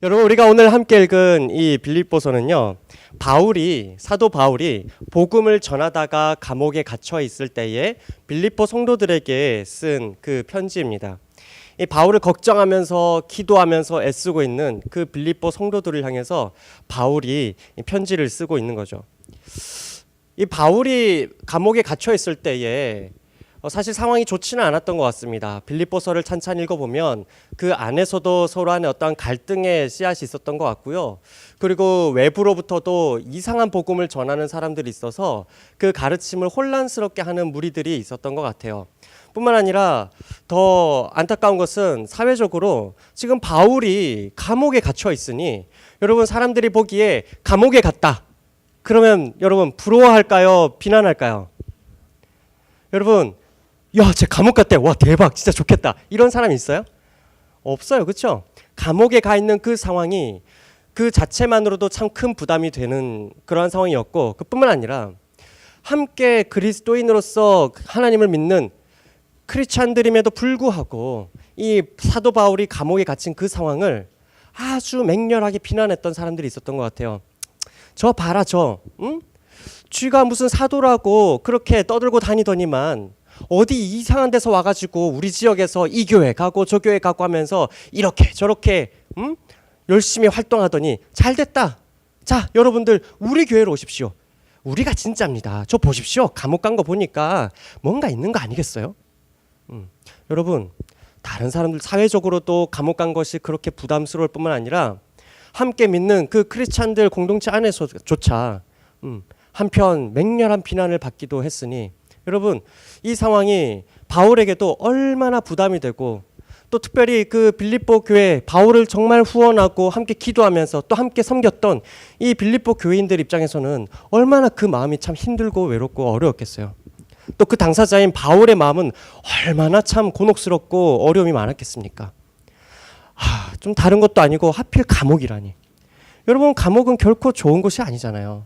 여러분, 우리가 오늘 함께 읽은 이 빌립보서는요, 사도 바울이 복음을 전하다가 감옥에 갇혀 있을 때에 빌립보 성도들에게 쓴 그 편지입니다. 이 바울을 걱정하면서 기도하면서 애쓰고 있는 그 빌립보 성도들을 향해서 바울이 이 편지를 쓰고 있는 거죠. 이 바울이 감옥에 갇혀 있을 때에 사실 상황이 좋지는 않았던 것 같습니다. 빌립보서를 찬찬히 읽어보면 그 안에서도 서로 간에 어떠한 갈등의 씨앗이 있었던 것 같고요. 그리고 외부로부터도 이상한 복음을 전하는 사람들이 있어서 그 가르침을 혼란스럽게 하는 무리들이 있었던 것 같아요. 뿐만 아니라 더 안타까운 것은 사회적으로 지금 바울이 감옥에 갇혀 있으니 여러분, 사람들이 보기에 감옥에 갔다 그러면 여러분 부러워할까요? 비난할까요? 여러분, 야, 쟤 감옥 갔대. 와, 대박. 진짜 좋겠다. 이런 사람이 있어요? 없어요. 그렇죠? 감옥에 가 있는 그 상황이 그 자체만으로도 참 큰 부담이 되는 그러한 상황이었고, 그뿐만 아니라 함께 그리스도인으로서 하나님을 믿는 크리스찬들임에도 불구하고 이 사도 바울이 감옥에 갇힌 그 상황을 아주 맹렬하게 비난했던 사람들이 있었던 것 같아요. 저 봐라, 응? 쥐가 무슨 사도라고 그렇게 떠들고 다니더니만 어디 이상한 데서 와가지고 우리 지역에서 이 교회 가고 저 교회 가고 하면서 이렇게 저렇게 열심히 활동하더니 잘 됐다. 자, 여러분들 우리 교회로 오십시오. 우리가 진짜입니다. 저 보십시오. 감옥 간 거 보니까 뭔가 있는 거 아니겠어요? 여러분, 다른 사람들 사회적으로도 감옥 간 것이 그렇게 부담스러울 뿐만 아니라 함께 믿는 그 크리스찬들 공동체 안에서조차 한편 맹렬한 비난을 받기도 했으니 여러분, 이 상황이 바울에게도 얼마나 부담이 되고 또 특별히 그 빌립보 교회 바울을 정말 후원하고 함께 기도하면서 또 함께 섬겼던 이 빌립보 교회인들 입장에서는 얼마나 그 마음이 참 힘들고 외롭고 어려웠겠어요. 또 그 당사자인 바울의 마음은 얼마나 참 곤혹스럽고 어려움이 많았겠습니까? 좀 다른 것도 아니고 하필 감옥이라니. 여러분, 감옥은 결코 좋은 곳이 아니잖아요.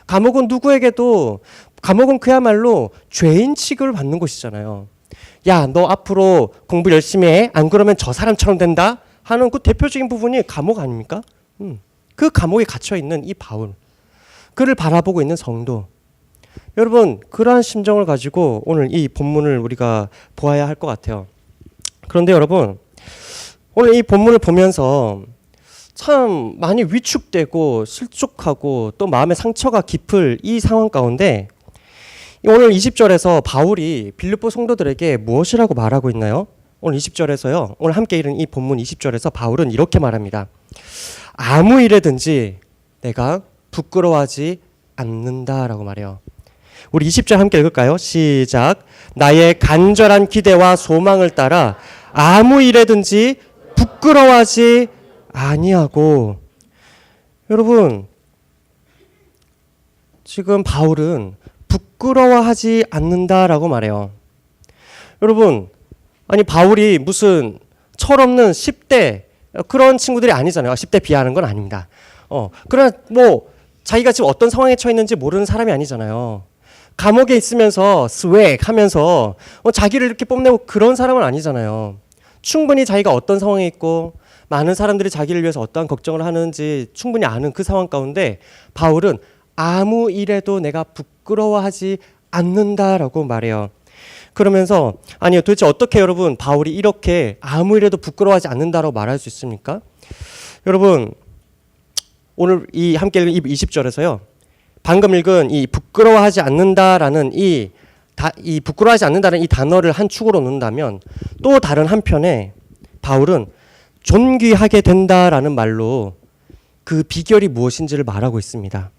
감옥은 누구에게도 감옥은 그야말로 죄인 취급을 받는 곳이잖아요. 야, 너 앞으로 공부 열심히 해. 안 그러면 저 사람처럼 된다 하는 그 대표적인 부분이 감옥 아닙니까? 그 감옥에 갇혀 있는 이 바울, 그를 바라보고 있는 성도. 여러분, 그러한 심정을 가지고 오늘 이 본문을 우리가 보아야 할 것 같아요. 그런데 여러분, 오늘 이 본문을 보면서 참 많이 위축되고 실족하고 또 마음의 상처가 깊을 이 상황 가운데 오늘 20절에서 바울이 빌립보 성도들에게 무엇이라고 말하고 있나요? 오늘 20절에서요. 오늘 함께 읽은 이 본문 20절에서 바울은 이렇게 말합니다. 아무 일에든지 내가 부끄러워하지 않는다라고 말해요. 우리 20절 함께 읽을까요? 시작. 나의 간절한 기대와 소망을 따라 아무 일에든지 부끄러워하지 아니하고. 여러분, 지금 바울은 부끄러워하지 않는다라고 말해요. 여러분, 아니 바울이 무슨 철없는 10대 그런 친구들이 아니잖아요. 10대 비하하는 건 아닙니다. 그러나 뭐 자기가 지금 어떤 상황에 처해 있는지 모르는 사람이 아니잖아요. 감옥에 있으면서 스웩 하면서 자기를 이렇게 뽐내고 그런 사람은 아니잖아요. 충분히 자기가 어떤 상황에 있고 많은 사람들이 자기를 위해서 어떠한 걱정을 하는지 충분히 아는 그 상황 가운데 바울은 아무 일에도 내가 부끄러워하지 않는다라고 말해요. 그러면서 아니요, 도대체 어떻게 여러분 바울이 이렇게 아무 일에도 부끄러워하지 않는다라고 말할 수 있습니까? 여러분, 오늘 이 함께 읽은 이 20절에서요. 방금 읽은 이 부끄러워하지 않는다라는 이 부끄러워하지 않는다는 이 단어를 한 축으로 놓는다면 또 다른 한편에 바울은 존귀하게 된다라는 말로 그 비결이 무엇인지를 말하고 있습니다.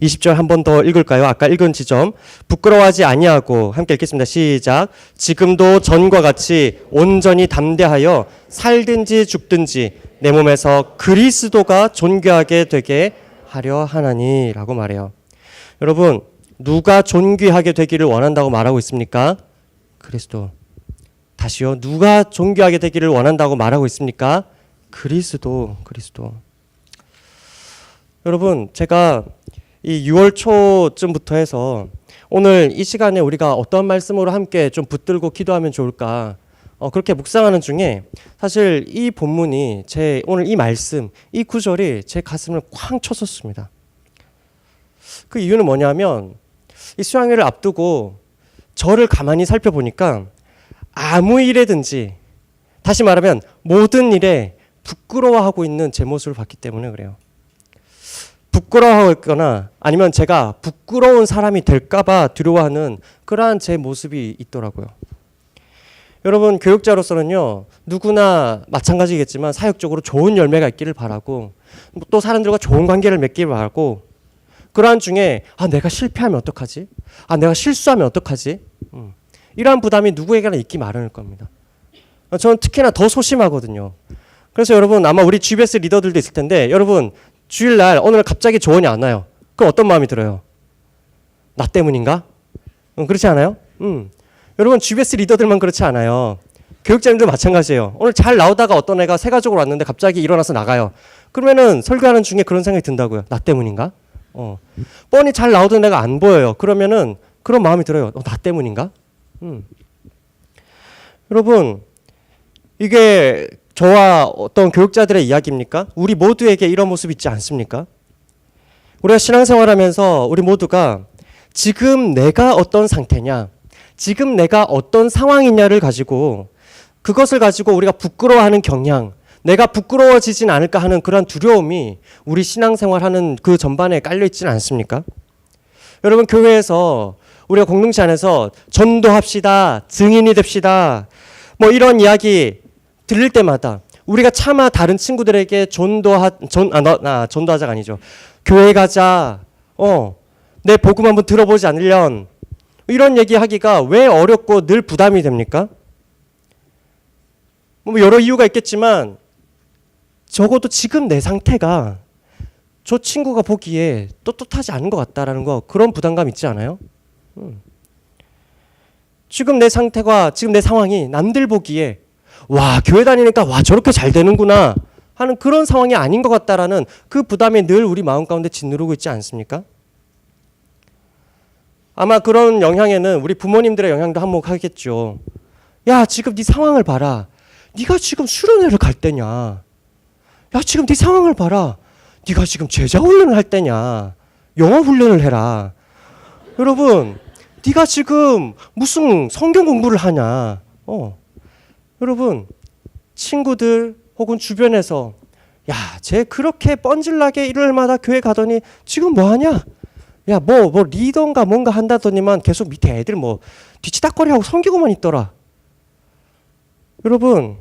20절 한 번 더 읽을까요? 아까 읽은 지점. 부끄러워하지 아니하고 함께 읽겠습니다. 시작. 지금도 전과 같이 온전히 담대하여 살든지 죽든지 내 몸에서 그리스도가 존귀하게 되게 하려 하나니 라고 말해요. 여러분, 누가 존귀하게 되기를 원한다고 말하고 있습니까? 그리스도. 다시요. 누가 존귀하게 되기를 원한다고 말하고 있습니까? 그리스도. 여러분, 제가 이 6월 초쯤부터 해서 오늘 이 시간에 우리가 어떤 말씀으로 함께 좀 붙들고 기도하면 좋을까 그렇게 묵상하는 중에 사실 이 본문이 오늘 이 말씀, 이 구절이 제 가슴을 쾅 쳤었습니다. 그 이유는 뭐냐면 이 수양회를 앞두고 저를 가만히 살펴보니까 아무 일에든지, 다시 말하면 모든 일에 부끄러워하고 있는 제 모습을 봤기 때문에 그래요. 부끄러워하고 있거나 아니면 제가 부끄러운 사람이 될까봐 두려워하는 그러한 제 모습이 있더라고요. 여러분, 교육자로서는요, 누구나 마찬가지겠지만 사역적으로 좋은 열매가 있기를 바라고, 또 사람들과 좋은 관계를 맺기를 바라고, 그러한 중에 내가 실패하면 어떡하지? 내가 실수하면 어떡하지? 이러한 부담이 누구에게나 있기 마련일 겁니다. 저는 특히나 더 소심하거든요. 그래서 여러분, 아마 우리 GBS 리더들도 있을 텐데, 여러분 주일날 어느 날 갑자기 조언이 안 와요. 그럼 어떤 마음이 들어요? 나 때문인가? 그렇지 않아요? 여러분, GBS 리더들만 그렇지 않아요. 교육자님도 마찬가지예요. 오늘 잘 나오다가 어떤 애가 새 가족으로 왔는데 갑자기 일어나서 나가요. 그러면은 설교하는 중에 그런 생각이 든다고요. 나 때문인가? 뻔히 잘 나오던 애가 안 보여요. 그러면은 그런 마음이 들어요. 나 때문인가? 여러분, 이게 저와 어떤 교육자들의 이야기입니까? 우리 모두에게 이런 모습 있지 않습니까? 우리가 신앙생활하면서 우리 모두가 지금 내가 어떤 상태냐, 지금 내가 어떤 상황이냐를 가지고, 그것을 가지고 우리가 부끄러워하는 경향, 내가 부끄러워지진 않을까 하는 그런 두려움이 우리 신앙생활하는 그 전반에 깔려있지는 않습니까? 여러분, 교회에서 우리가 공동체 안에서 전도합시다, 증인이 됩시다, 뭐 이런 이야기 들릴 때마다 우리가 차마 다른 친구들에게 전도하자가 아니죠. 교회 가자, 내 복음 한번 들어보지 않으련, 이런 얘기하기가 왜 어렵고 늘 부담이 됩니까? 뭐 여러 이유가 있겠지만 적어도 지금 내 상태가 저 친구가 보기에 떳떳하지 않은 것 같다라는 거, 그런 부담감 있지 않아요? 지금 내 상태가, 지금 내 상황이 남들 보기에 와, 교회 다니니까 와, 저렇게 잘 되는구나 하는 그런 상황이 아닌 것 같다라는 그 부담이 늘 우리 마음 가운데 짓누르고 있지 않습니까? 아마 그런 영향에는 우리 부모님들의 영향도 한몫하겠죠. 야, 지금 네 상황을 봐라. 네가 지금 수련회를 갈 때냐. 야, 지금 네 상황을 봐라. 네가 지금 제자 훈련을 할 때냐. 영어 훈련을 해라. 여러분, 네가 지금 무슨 성경 공부를 하냐. 여러분, 친구들 혹은 주변에서 야, 쟤 그렇게 뻔질나게 일요일마다 교회 가더니 지금 뭐 하냐? 야, 뭐 리더인가 뭔가 한다더니만 계속 밑에 애들 뭐 뒤치다거리하고 섬기고만 있더라. 여러분,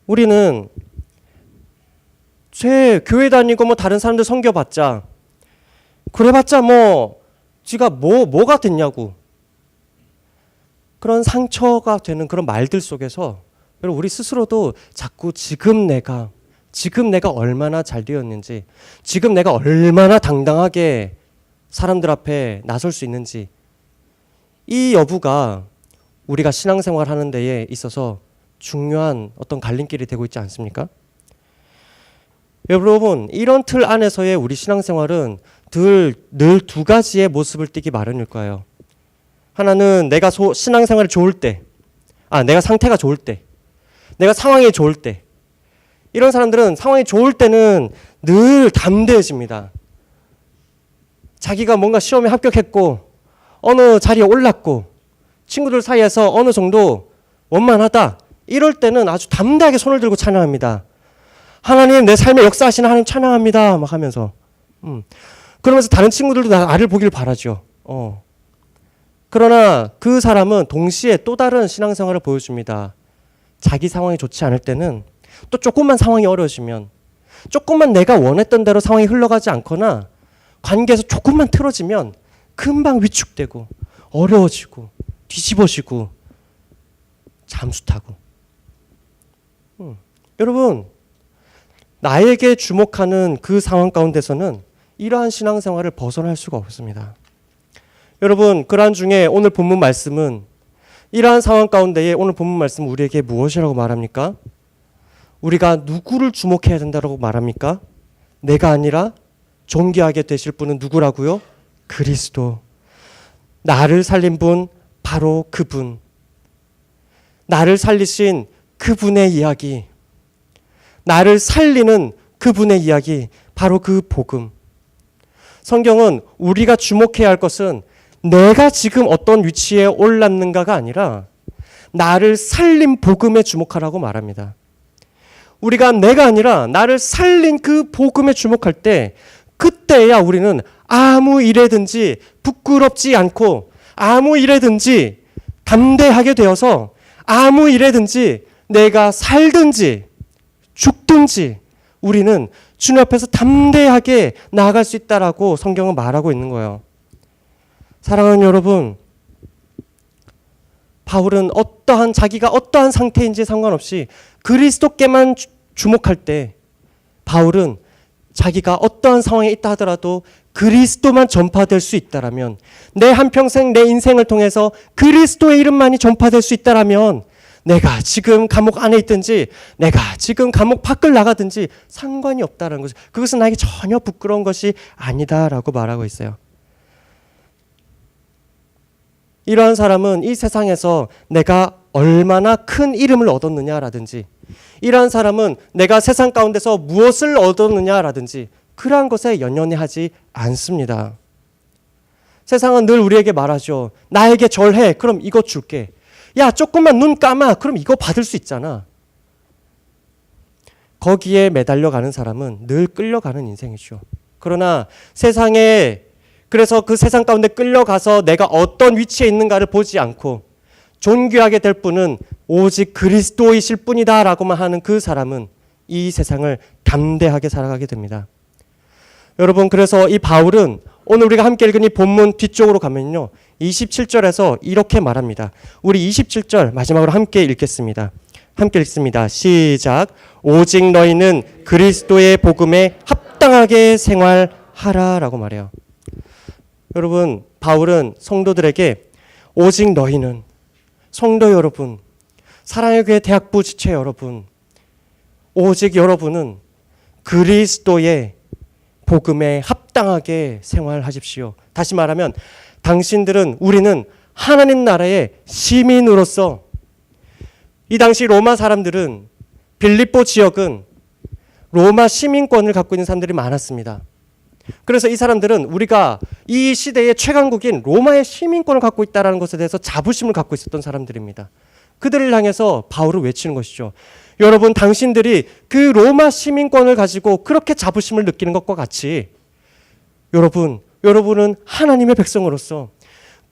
우리는 쟤 교회 다니고 뭐 다른 사람들 섬겨봤자, 그래봤자 뭐 지가 뭐가 됐냐고, 그런 상처가 되는 그런 말들 속에서 여러분, 우리 스스로도 자꾸 지금 내가 얼마나 잘 되었는지, 지금 내가 얼마나 당당하게 사람들 앞에 나설 수 있는지, 이 여부가 우리가 신앙생활 하는 데에 있어서 중요한 어떤 갈림길이 되고 있지 않습니까? 여러분, 이런 틀 안에서의 우리 신앙생활은 늘 두 가지의 모습을 띠기 마련일 거예요. 하나는 내가 신앙생활이 좋을 때, 내가 상태가 좋을 때, 내가 상황이 좋을 때, 이런 사람들은 상황이 좋을 때는 늘 담대해집니다. 자기가 뭔가 시험에 합격했고 어느 자리에 올랐고 친구들 사이에서 어느 정도 원만하다, 이럴 때는 아주 담대하게 손을 들고 찬양합니다. 하나님, 내 삶에 역사하시는 하나님 찬양합니다 막 하면서, 그러면서 다른 친구들도 나를 보길 바라죠. 그러나 그 사람은 동시에 또 다른 신앙생활을 보여줍니다. 자기 상황이 좋지 않을 때는, 또 조금만 상황이 어려워지면, 조금만 내가 원했던 대로 상황이 흘러가지 않거나 관계에서 조금만 틀어지면 금방 위축되고 어려워지고 뒤집어지고 잠수 타고. 여러분, 나에게 주목하는 그 상황 가운데서는 이러한 신앙생활을 벗어날 수가 없습니다. 여러분, 그러한 중에 오늘 본문 말씀은, 이러한 상황 가운데에 오늘 본문 말씀은 우리에게 무엇이라고 말합니까? 우리가 누구를 주목해야 된다고 말합니까? 내가 아니라 존귀하게 되실 분은 누구라고요? 그리스도. 나를 살린 분, 바로 그분. 나를 살리신 그분의 이야기, 나를 살리는 그분의 이야기, 바로 그 복음. 성경은 우리가 주목해야 할 것은 내가 지금 어떤 위치에 올랐는가가 아니라 나를 살린 복음에 주목하라고 말합니다. 우리가 내가 아니라 나를 살린 그 복음에 주목할 때 그때야 우리는 아무 일에든지 부끄럽지 않고 아무 일에든지 담대하게 되어서 아무 일에든지 내가 살든지 죽든지 우리는 주님 앞에서 담대하게 나아갈 수 있다라고 성경은 말하고 있는 거예요. 사랑하는 여러분, 바울은 자기가 어떠한 상태인지 상관없이 그리스도께만 주목할 때 바울은 자기가 어떠한 상황에 있다 하더라도 그리스도만 전파될 수 있다라면, 내 한평생 내 인생을 통해서 그리스도의 이름만이 전파될 수 있다라면 내가 지금 감옥 안에 있든지 내가 지금 감옥 밖을 나가든지 상관이 없다는 것을, 그것은 나에게 전혀 부끄러운 것이 아니다라고 말하고 있어요. 이러한 사람은 이 세상에서 내가 얼마나 큰 이름을 얻었느냐라든지, 이러한 사람은 내가 세상 가운데서 무엇을 얻었느냐라든지 그러한 것에 연연해하지 않습니다. 세상은 늘 우리에게 말하죠. 나에게 절해. 그럼 이거 줄게. 야, 조금만 눈 감아. 그럼 이거 받을 수 있잖아. 거기에 매달려가는 사람은 늘 끌려가는 인생이죠. 그러나 그래서 그 세상 가운데 끌려가서 내가 어떤 위치에 있는가를 보지 않고 존귀하게 될 분은 오직 그리스도이실 뿐이다라고만 하는 그 사람은 이 세상을 담대하게 살아가게 됩니다. 여러분, 그래서 이 바울은 오늘 우리가 함께 읽은 이 본문 뒤쪽으로 가면요, 27절에서 이렇게 말합니다. 우리 27절 마지막으로 함께 읽겠습니다. 함께 읽습니다. 시작. 오직 너희는 그리스도의 복음에 합당하게 생활하라라고 말해요. 여러분, 바울은 성도들에게 오직 너희는, 성도 여러분, 사랑의 교회 대학부 지체 여러분, 오직 여러분은 그리스도의 복음에 합당하게 생활하십시오. 다시 말하면 우리는 하나님 나라의 시민으로서, 이 당시 로마 사람들은, 빌립보 지역은 로마 시민권을 갖고 있는 사람들이 많았습니다. 그래서 이 사람들은 우리가 이 시대의 최강국인 로마의 시민권을 갖고 있다는 것에 대해서 자부심을 갖고 있었던 사람들입니다. 그들을 향해서 바울은 외치는 것이죠. 여러분, 당신들이 그 로마 시민권을 가지고 그렇게 자부심을 느끼는 것과 같이 여러분은 하나님의 백성으로서,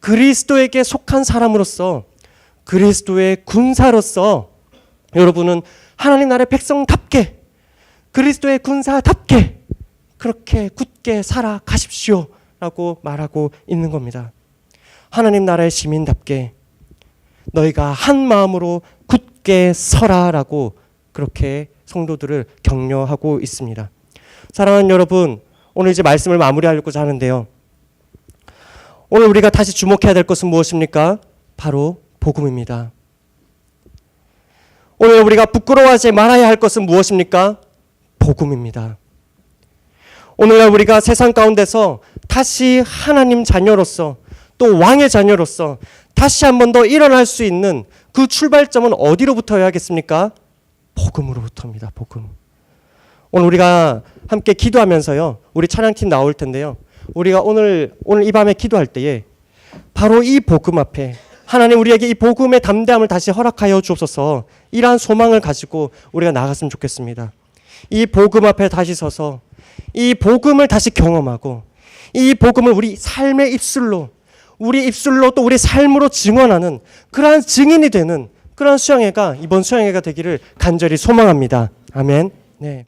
그리스도에게 속한 사람으로서, 그리스도의 군사로서 여러분은 하나님 나라의 백성답게, 그리스도의 군사답게 그렇게 굳게 살아가십시오 라고 말하고 있는 겁니다. 하나님 나라의 시민답게 너희가 한 마음으로 굳게 서라라고 그렇게 성도들을 격려하고 있습니다. 사랑하는 여러분, 오늘 이제 말씀을 마무리하려고 하는데요, 오늘 우리가 다시 주목해야 될 것은 무엇입니까? 바로 복음입니다. 오늘 우리가 부끄러워하지 말아야 할 것은 무엇입니까? 복음입니다. 오늘날 우리가 세상 가운데서 다시 하나님 자녀로서, 또 왕의 자녀로서 다시 한 번 더 일어날 수 있는 그 출발점은 어디로부터여야겠습니까? 복음으로부터입니다. 복음. 오늘 우리가 함께 기도하면서요, 우리 찬양팀 나올 텐데요, 우리가 오늘 이 밤에 기도할 때에 바로 이 복음 앞에 하나님 우리에게 이 복음의 담대함을 다시 허락하여 주옵소서, 이러한 소망을 가지고 우리가 나갔으면 좋겠습니다. 이 복음 앞에 다시 서서 이 복음을 다시 경험하고 이 복음을 우리 삶의 입술로, 또 우리 삶으로 증언하는 그러한 증인이 되는 그러한 수양회가, 이번 수양회가 되기를 간절히 소망합니다. 아멘. 네.